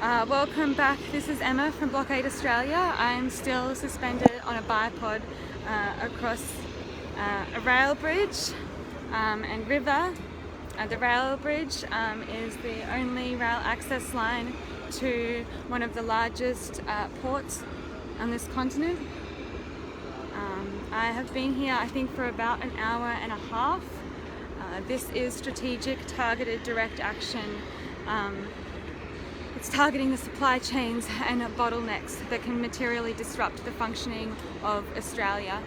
Welcome back. This is Emma from Blockade Australia. I'm still suspended on a bipod across a rail bridge and river. The rail bridge is the only rail access line to one of the largest ports on this continent. I have been here, I think, for about an hour and a half. This is strategic, targeted, direct action. It's targeting the supply chains and bottlenecks that can materially disrupt the functioning of Australia.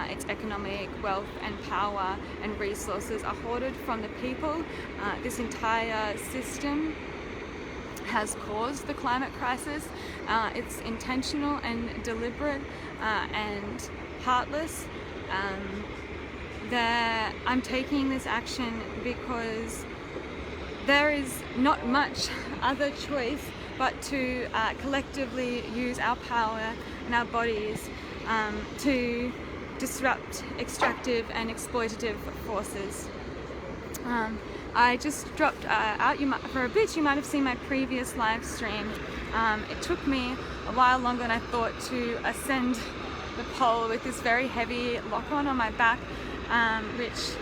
Its economic wealth and power and resources are hoarded from the people. This entire system has caused the climate crisis. It's intentional and deliberate and heartless. I'm taking this action because there is not much other choice but to collectively use our power and our bodies to disrupt extractive and exploitative forces. I just dropped out for a bit. You might have seen my previous live stream. It took me a while longer than I thought to ascend the pole with this very heavy lock-on my back, which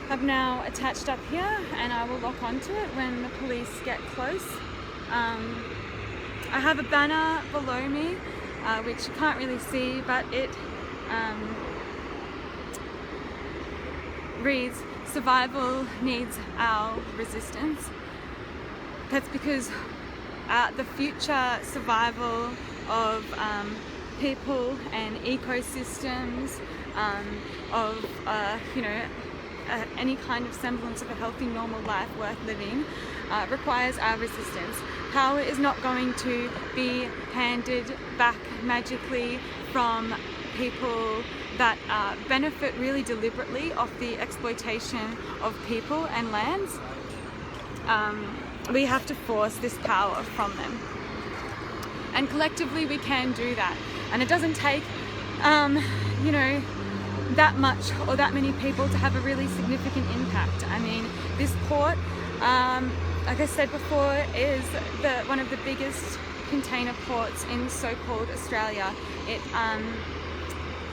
I've now attached up here, and I will lock onto it when the police get close. I have a banner below me, which you can't really see, but it reads, "Survival needs our resistance." That's because the future survival of people and ecosystems, of any kind of semblance of a healthy, normal life worth living, requires our resistance. Power is not going to be handed back magically from people that benefit really deliberately off the exploitation of people and lands. We have to force this power from them. And collectively we can do that. And it doesn't take, that much or that many people to have a really significant impact. I mean, this port, like I said before, is one of the biggest container ports in so-called Australia.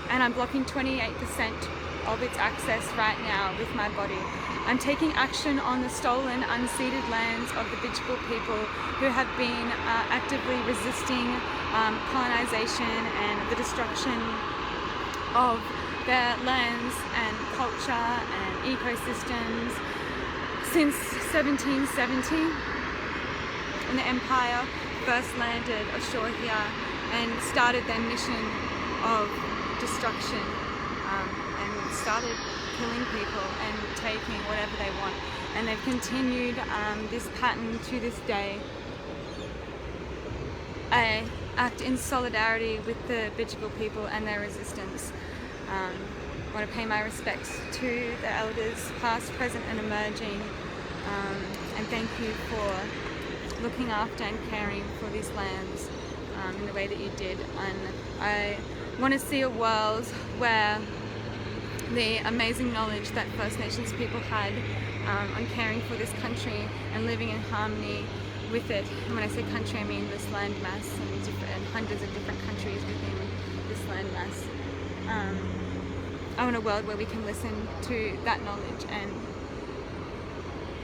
And I'm blocking 28% of its access right now with my body. I'm taking action on the stolen, unceded lands of the Bipod people who have been actively resisting colonisation and the destruction of their lands and culture and ecosystems since 1770, when the Empire first landed ashore here and started their mission of destruction, and started killing people and taking whatever they want. And they've continued this pattern to this day. I act in solidarity with the Bipod people and their resistance. I want to pay my respects to the elders, past, present and emerging, and thank you for looking after and caring for these lands in the way that you did. And I want to see a world where the amazing knowledge that First Nations people had on caring for this country and living in harmony with it, and when I say country I mean this land mass and hundreds of different countries within this land mass. I want a world where we can listen to that knowledge, and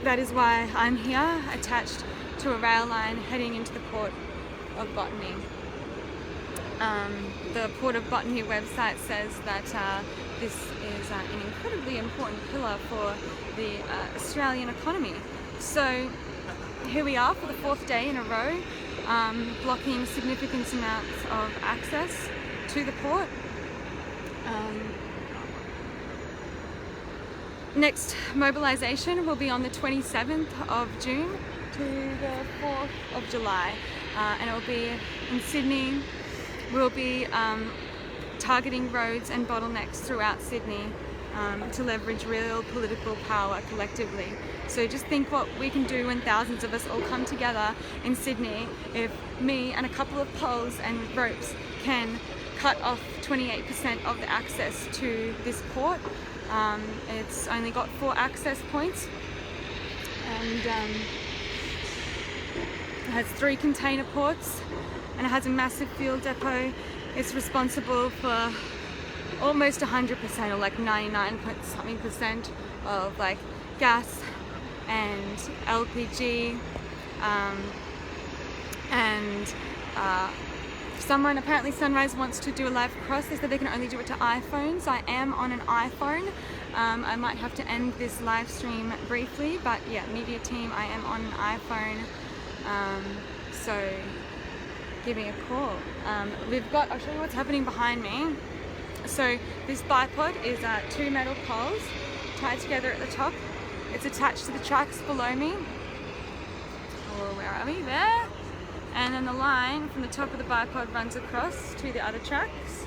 that is why I'm here, attached to a rail line heading into the Port of Botany. The Port of Botany website says that this is an incredibly important pillar for the Australian economy. So here we are for the 4th day in a row, blocking significant amounts of access to the port. Next mobilisation will be on the 27th of June to the 4th of July, and it will be in Sydney. We'll be targeting roads and bottlenecks throughout Sydney to leverage real political power collectively. So just think what we can do when thousands of us all come together in Sydney. If me and a couple of poles and ropes can cut off 28% of the access to this port. It's only got 4 access points, and has 3 container ports and it has a massive fuel depot. It's responsible for almost 100% or like 99 point something percent of like gas and LPG, and someone, apparently Sunrise wants to do a live cross. They said they can only do it to iPhones. I am on an iPhone. I might have to end this live stream briefly, but yeah, media team, I am on an iPhone, so give me a call. We've got, I'll show you what's happening behind me. So this bipod is 2 metal poles tied together at the top. It's attached to the tracks below me. Oh, where are we? There. And then the line from the top of the bipod runs across to the other tracks.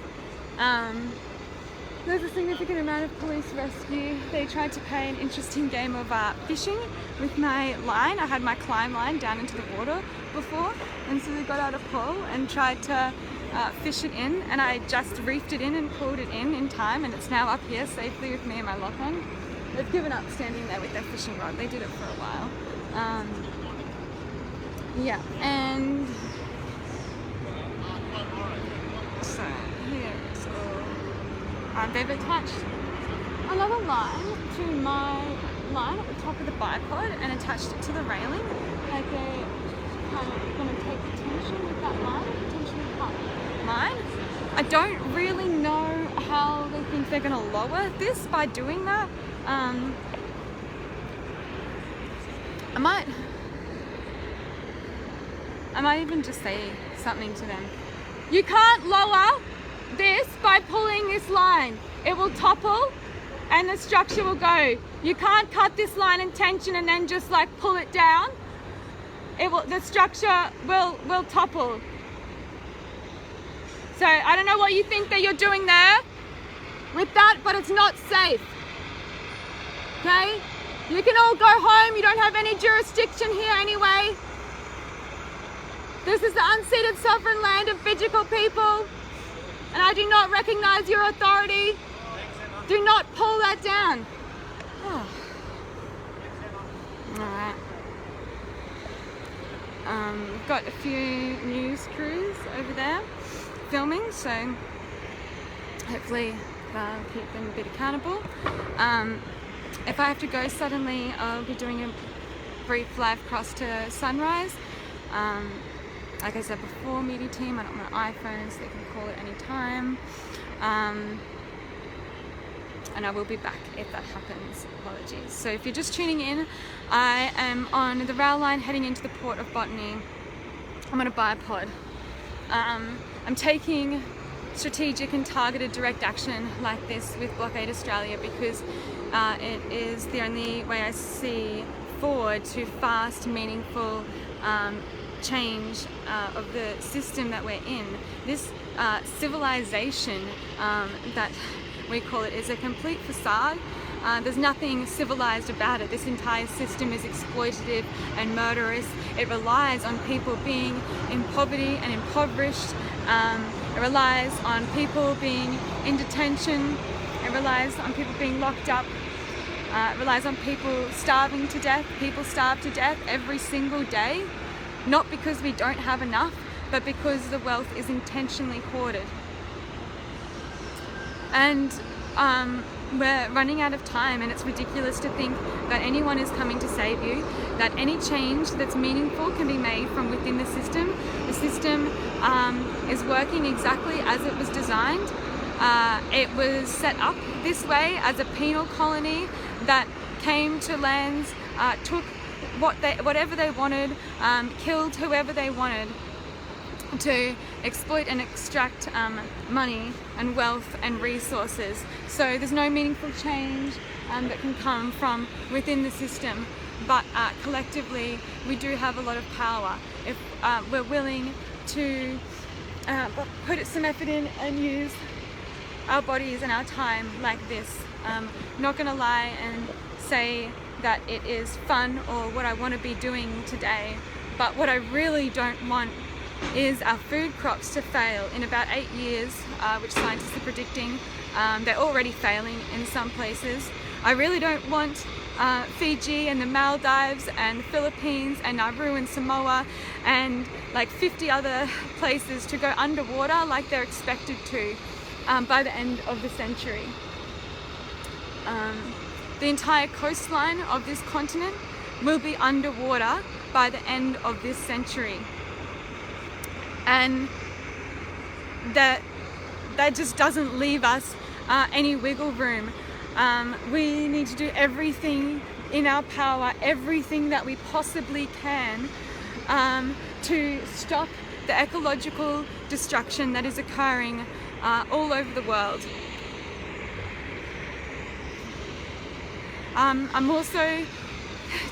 There's a significant amount of police rescue. They tried to play an interesting game of fishing with my line. I had my climb line down into the water before, and so they got out a pole and tried to fish it in, and I just reefed it in and pulled it in time, and it's now up here safely with me and my lock on. They've given up standing there with their fishing rod. They did it for a while. Yeah, and so here it's all. They've attached another line to my line at the top of the bipod and attached it to the railing. Like they're kind of going to take the tension with that line, tension with that line. I don't really know how they think they're going to lower this by doing that. I might even just say something to them. You can't lower this by pulling this line. It will topple and the structure will go. You can't cut this line in tension and then just like pull it down. The structure will topple. So I don't know what you think that you're doing there with that, but it's not safe. Okay? You can all go home. You don't have any jurisdiction here anyway. This is the unceded sovereign land of Bidjigal people, and I do not recognize your authority. Do not pull that down. Oh. Alright. We've got a few news crews over there filming, so hopefully they'll keep them a bit accountable. If I have to go suddenly, I'll be doing a brief live cross to Sunrise. Like I said before, media team, I'm on an iPhone, so they can call at any time. And I will be back if that happens. Apologies. So if you're just tuning in, I am on the rail line heading into the Port of Botany. I'm on a bipod. I'm taking strategic and targeted direct action like this with Blockade Australia because it is the only way I see forward to fast, meaningful change of the system that we're in. This civilization that we call it is a complete facade. There's nothing civilized about it. This entire system is exploitative and murderous. It relies on people being in poverty and impoverished. It relies on people being in detention. It relies on people being locked up. It relies on people starving to death. People starve to death every single day. Not because we don't have enough, but because the wealth is intentionally hoarded. And we're running out of time, and it's ridiculous to think that anyone is coming to save you, that any change that's meaningful can be made from within the system. The system is working exactly as it was designed. It was set up this way as a penal colony that came to lands, took whatever they wanted, killed whoever they wanted to exploit and extract money and wealth and resources. So there's no meaningful change that can come from within the system, but collectively we do have a lot of power if we're willing to put some effort in and use our bodies and our time like this. Not gonna lie and say that it is fun or what I want to be doing today, but what I really don't want is our food crops to fail in about 8 years, which scientists are predicting. They're already failing in some places. I really don't want Fiji and the Maldives and the Philippines and Nauru and Samoa and like 50 other places to go underwater like they're expected to by the end of the century. The entire coastline of this continent will be underwater by the end of this century. And that just doesn't leave us any wiggle room. We need to do everything in our power, everything that we possibly can to stop the ecological destruction that is occurring all over the world. I'm also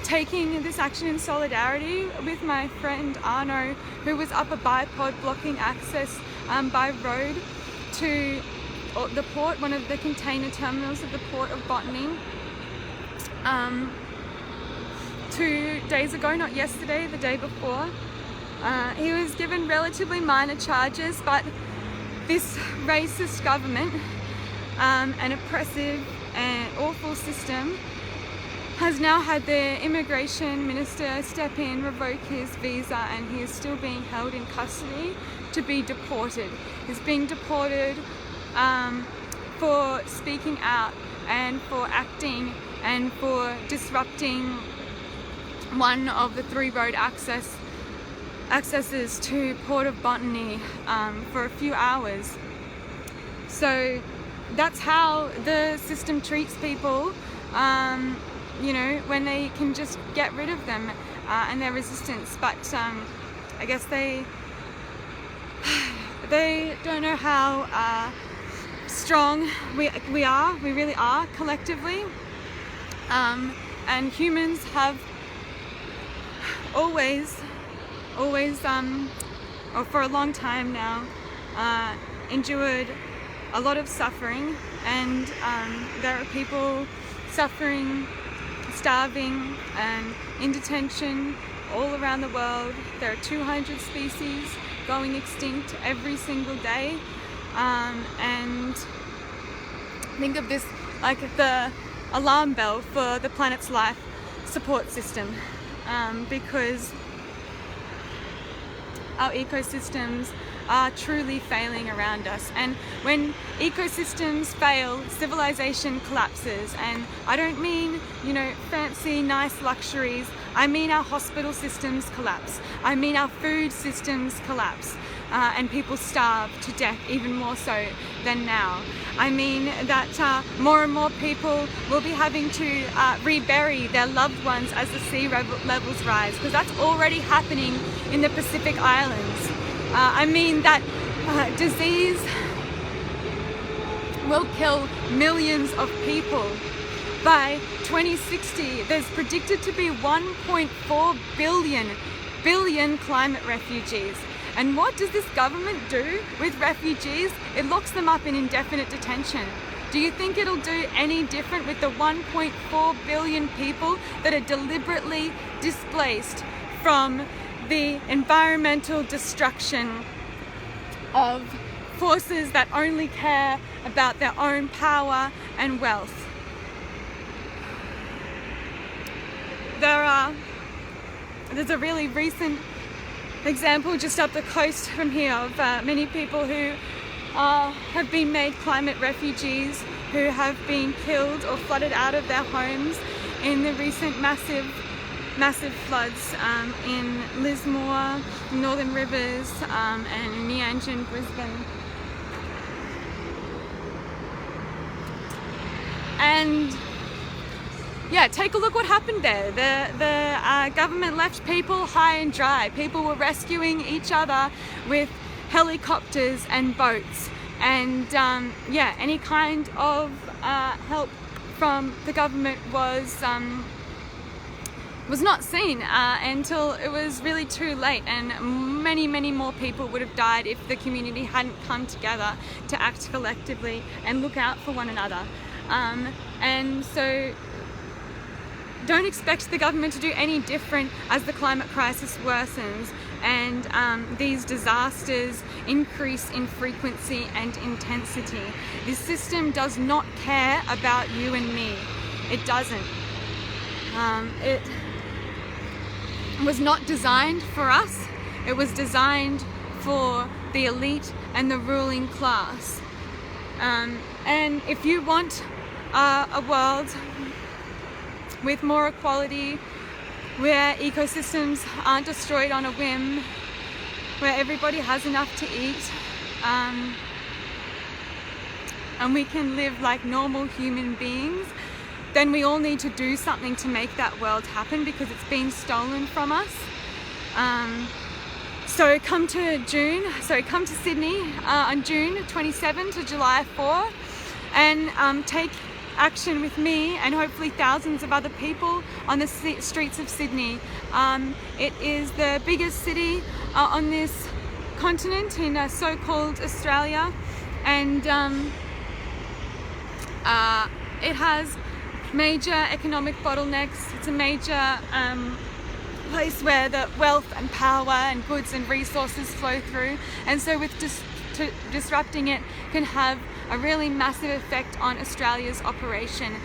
taking this action in solidarity with my friend Arno, who was up a Bipod blocking access by road to the port, one of the container terminals of the Port of Botany. 2 days ago, not yesterday, the day before. He was given relatively minor charges, but this racist government, an oppressive and awful system, has now had their immigration minister step in, revoke his visa, and he is still being held in custody to be deported. He's being deported for speaking out and for acting and for disrupting one of the 3 road accesses to Port of Botany for a few hours. So that's how the system treats people, you know, when they can just get rid of them and their resistance. But I guess they don't know how strong we really are collectively. And humans have always, or for a long time now, endured a lot of suffering, and there are people suffering, starving and in detention all around the world. There are 200 species going extinct every single day, and think of this like the alarm bell for the planet's life support system, because our ecosystems are truly failing around us. And when ecosystems fail, civilization collapses. And I don't mean, you know, fancy, nice luxuries. I mean our hospital systems collapse. I mean our food systems collapse. And people starve to death even more so than now. I mean that more and more people will be having to rebury their loved ones as the sea levels rise, because that's already happening in the Pacific Islands. I mean that disease will kill millions of people. By 2060, there's predicted to be 1.4 billion climate refugees. And what does this government do with refugees? It locks them up in indefinite detention. Do you think it'll do any different with the 1.4 billion people that are deliberately displaced from the environmental destruction of forces that only care about their own power and wealth? There's a really recent example just up the coast from here of many people who have been made climate refugees, who have been killed or flooded out of their homes in the recent massive floods in Lismore, Northern Rivers, and Mianjin, Brisbane. And yeah, take a look what happened there. The government left people high and dry. People were rescuing each other with helicopters and boats, and yeah, any kind of help from the government was not seen until it was really too late, and many more people would have died if the community hadn't come together to act collectively and look out for one another. And so don't expect the government to do any different as the climate crisis worsens and these disasters increase in frequency and intensity. This system does not care about you and me. It doesn't. It was not designed for us. It was designed for the elite and the ruling class. And if you want a world with more equality, where ecosystems aren't destroyed on a whim, where everybody has enough to eat, and we can live like normal human beings, then we all need to do something to make that world happen, because it's been stolen from us. So come to Sydney on June 27 to July 4 and take action with me and hopefully thousands of other people on the streets of Sydney. It is the biggest city on this continent in so-called Australia, and it has major economic bottlenecks. It's a major place where the wealth and power and goods and resources flow through, and so with disrupting it can have a really massive effect on Australia's operation.